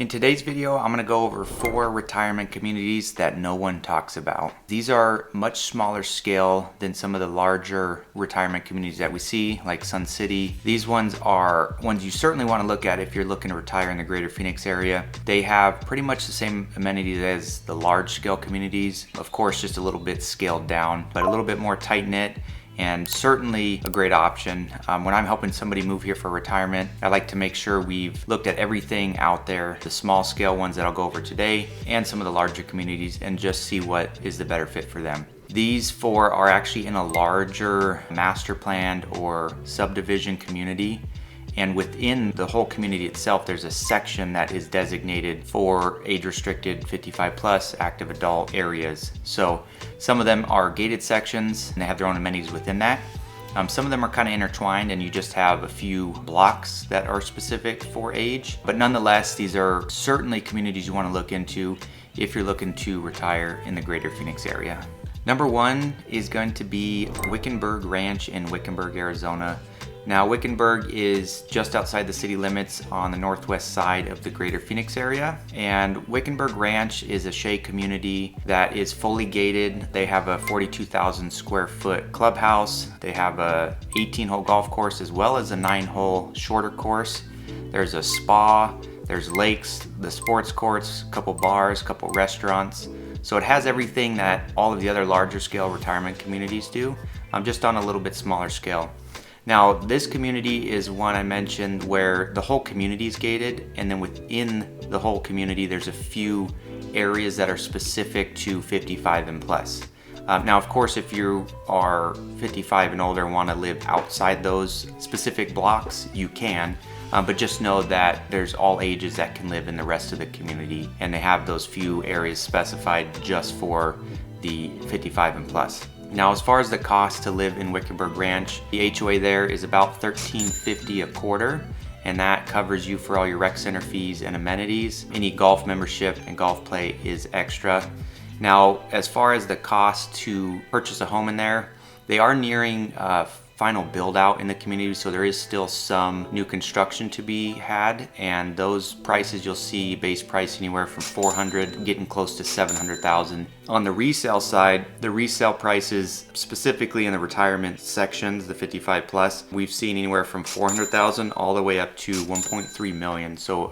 In today's video, I'm gonna go over 4 retirement communities that no one talks about. These are much smaller scale than some of the larger retirement communities that we see, like Sun City. These ones are ones you certainly wanna look at if you're looking to retire in the greater Phoenix area. They have pretty much the same amenities as the large scale communities. Of course, just a little bit scaled down, but a little bit more tight knit, and certainly a great option. When I'm helping somebody move here for retirement, I like to make sure we've looked at everything out there, the small scale ones that I'll go over today, and some of the larger communities, and just see what is the better fit for them. These 4 are actually in a larger master planned or subdivision community. And within the whole community itself, there's a section that is designated for age-restricted 55 plus active adult areas. So some of them are gated sections and they have their own amenities within that. Some of them are kind of intertwined and you just have a few blocks that are specific for age. But nonetheless, these are certainly communities you want to look into if you're looking to retire in the greater Phoenix area. Number 1 is going to be Wickenburg Ranch in Wickenburg, Arizona. Now, Wickenburg is just outside the city limits on the northwest side of the greater Phoenix area. And Wickenburg Ranch is a shade community that is fully gated. They have a 42,000 square foot clubhouse. They have a 18-hole golf course as well as a 9-hole shorter course. There's a spa, there's lakes, the sports courts, a couple bars, a couple restaurants. So it has everything that all of the other larger scale retirement communities do, just on a little bit smaller scale. Now, this community is one I mentioned where the whole community is gated, and then within the whole community, there's a few areas that are specific to 55 and plus. Now, of course, if you are 55 and older and want to live outside those specific blocks, you can, but just know that there's all ages that can live in the rest of the community, and they have those few areas specified just for the 55 and plus. Now, as far as the cost to live in Wickenburg Ranch, the HOA there is about $13.50 a quarter, and that covers you for all your rec center fees and amenities. Any golf membership and golf play is extra. Now, as far as the cost to purchase a home in there, they are nearing final build out in the community, so there is still some new construction to be had, and those prices you'll see base price anywhere from $400 getting close to $700,000. On the resale side, the resale prices specifically in the retirement sections, the 55 plus, we've seen anywhere from $400,000 all the way up to $1.3 million. So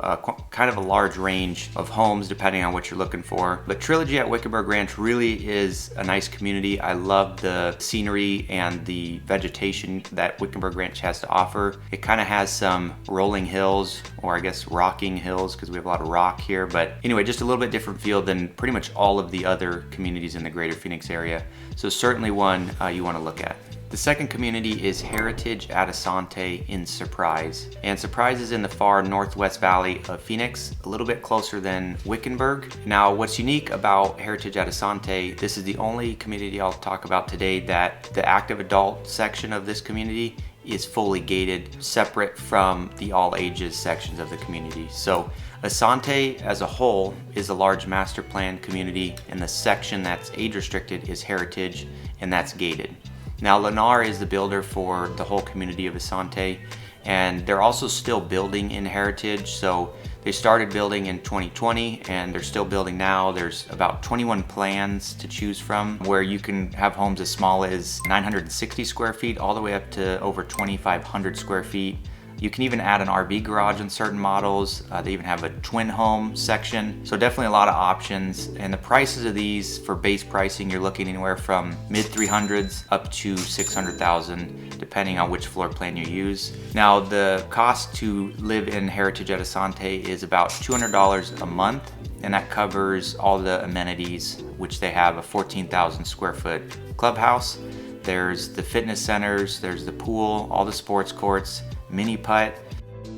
kind of a large range of homes depending on what you're looking for. But Trilogy at Wickenburg Ranch really is a nice community. I love the scenery and the vegetation that Wickenburg Ranch has to offer. It kind of has some rolling hills, or I guess rocking hills, because we have a lot of rock here. But anyway, just a little bit different feel than pretty much all of the other communities in the greater Phoenix area. So certainly one you want to look at. The second community is Heritage at Asante in Surprise. And Surprise is in the far northwest valley of Phoenix, a little bit closer than Wickenburg. Now, what's unique about Heritage at Asante, this is the only community I'll talk about today that the active adult section of this community is fully gated, separate from the all ages sections of the community. So Asante as a whole is a large master plan community, and the section that's age restricted is Heritage, and that's gated. Now, Lennar is the builder for the whole community of Asante, and they're also still building in Heritage. So they started building in 2020 and they're still building now. There's about 21 plans to choose from, where you can have homes as small as 960 square feet all the way up to over 2,500 square feet. You can even add an RV garage in certain models. They even have a twin home section. So definitely a lot of options. And the prices of these for base pricing, you're looking anywhere from mid 300s up to 600,000, depending on which floor plan you use. Now, the cost to live in Heritage at Asante is about $200 a month, and that covers all the amenities, which they have a 14,000 square foot clubhouse. There's the fitness centers, there's the pool, all the sports courts, mini putt,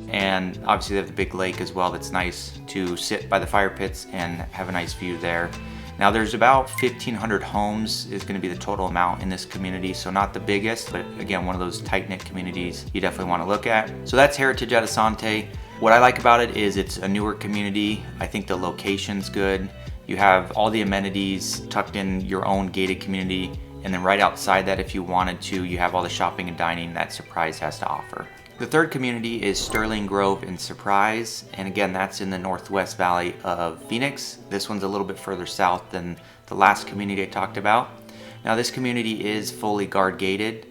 and obviously they have the big lake as well that's nice to sit by the fire pits and have a nice view there. Now, there's about 1,500 homes is going to be the total amount in this community, so not the biggest, but again, one of those tight-knit communities you definitely want to look at. So that's Heritage at Asante. What I like about it is it's a newer community. I think the location's good. You have all the amenities tucked in your own gated community, and then right outside that, if you wanted to, you have all the shopping and dining that Surprise has to offer. The third community is Sterling Grove and Surprise, and again, that's in the Northwest Valley of Phoenix. This one's a little bit further south than the last community I talked about. Now this community is fully guard gated,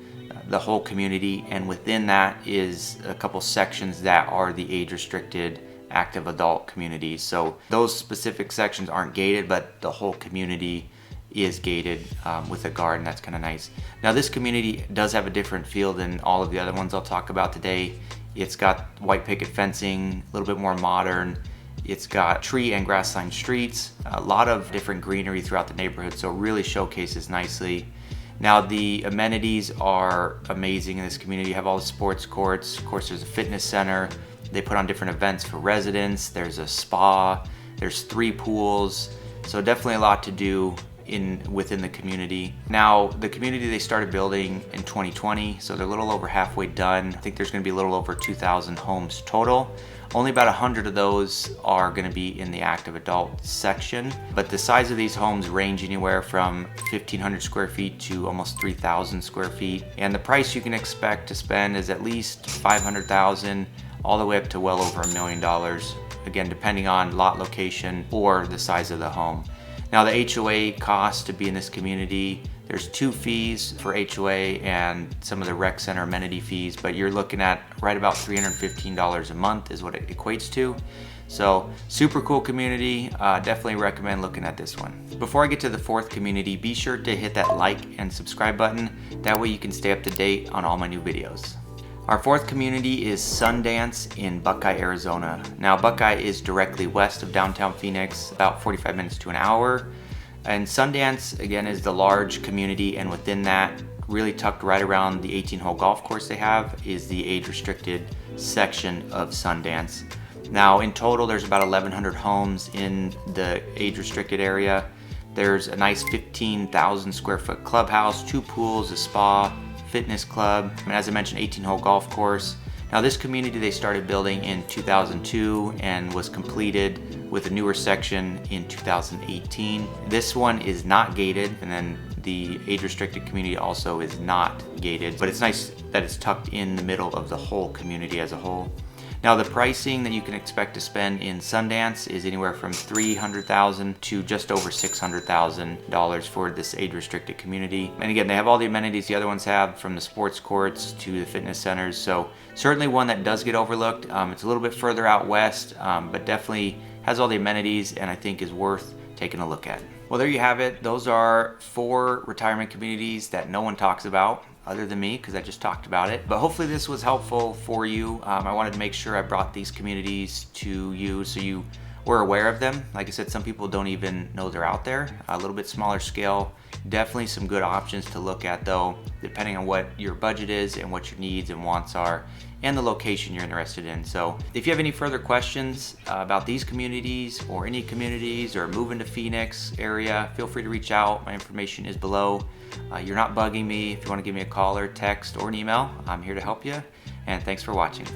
the whole community, and within that is a couple sections that are the age restricted active adult communities. So those specific sections aren't gated, but the whole community is gated with a guard, and that's kind of nice. Now this community does have a different feel than all of the other ones I'll talk about today. It's got white picket fencing, a little bit more modern. It's got tree and grass lined streets, a lot of different greenery throughout the neighborhood, so it really showcases nicely. Now the amenities are amazing in this community. You have all the sports courts, of course there's a fitness center. They put on different events for residents. There's a spa, there's 3 pools, so definitely a lot to do within the community. Now the community they started building in 2020, so they're a little over halfway done. I think there's going to be a little over 2,000 homes total. Only about 100 of those are going to be in the active adult section, but the size of these homes range anywhere from 1,500 square feet to almost 3,000 square feet, and the price you can expect to spend is at least $500,000 all the way up to well over $1 million, again depending on lot location or the size of the home. Now the HOA cost to be in this community, there's 2 fees for HOA and some of the rec center amenity fees, but you're looking at right about $315 a month is what it equates to. So super cool community, definitely recommend looking at this one. Before I get to the 4th community, be sure to hit that like and subscribe button. That way you can stay up to date on all my new videos. Our 4th community is Sundance in Buckeye, Arizona. Now Buckeye is directly west of downtown Phoenix, about 45 minutes to an hour. And Sundance, again, is the large community, and within that, really tucked right around the 18-hole golf course they have, is the age-restricted section of Sundance. Now in total, there's about 1,100 homes in the age-restricted area. There's a nice 15,000 square foot clubhouse, 2 pools, a spa, fitness club, and as I mentioned, 18-hole golf course. Now this community they started building in 2002 and was completed with a newer section in 2018. This one is not gated, and then the age-restricted community also is not gated, but it's nice that it's tucked in the middle of the whole community as a whole. Now the pricing that you can expect to spend in Sundance is anywhere from $300,000 to just over $600,000 for this age-restricted community. And again, they have all the amenities the other ones have, from the sports courts to the fitness centers. So certainly one that does get overlooked. It's a little bit further out west, but definitely has all the amenities and I think is worth taking a look at. Well, there you have it. Those are 4 retirement communities that no one talks about other than me, because I just talked about it. But hopefully this was helpful for you. I wanted to make sure I brought these communities to you so you were aware of them. Like I said, some people don't even know they're out there. A little bit smaller scale. Definitely some good options to look at though, depending on what your budget is and what your needs and wants are and the location you're interested in. So if you have any further questions about these communities or any communities or moving to Phoenix area, feel free to reach out. My information is below. You're not bugging me. If you want to give me a call or text or an email, I'm here to help you. And thanks for watching.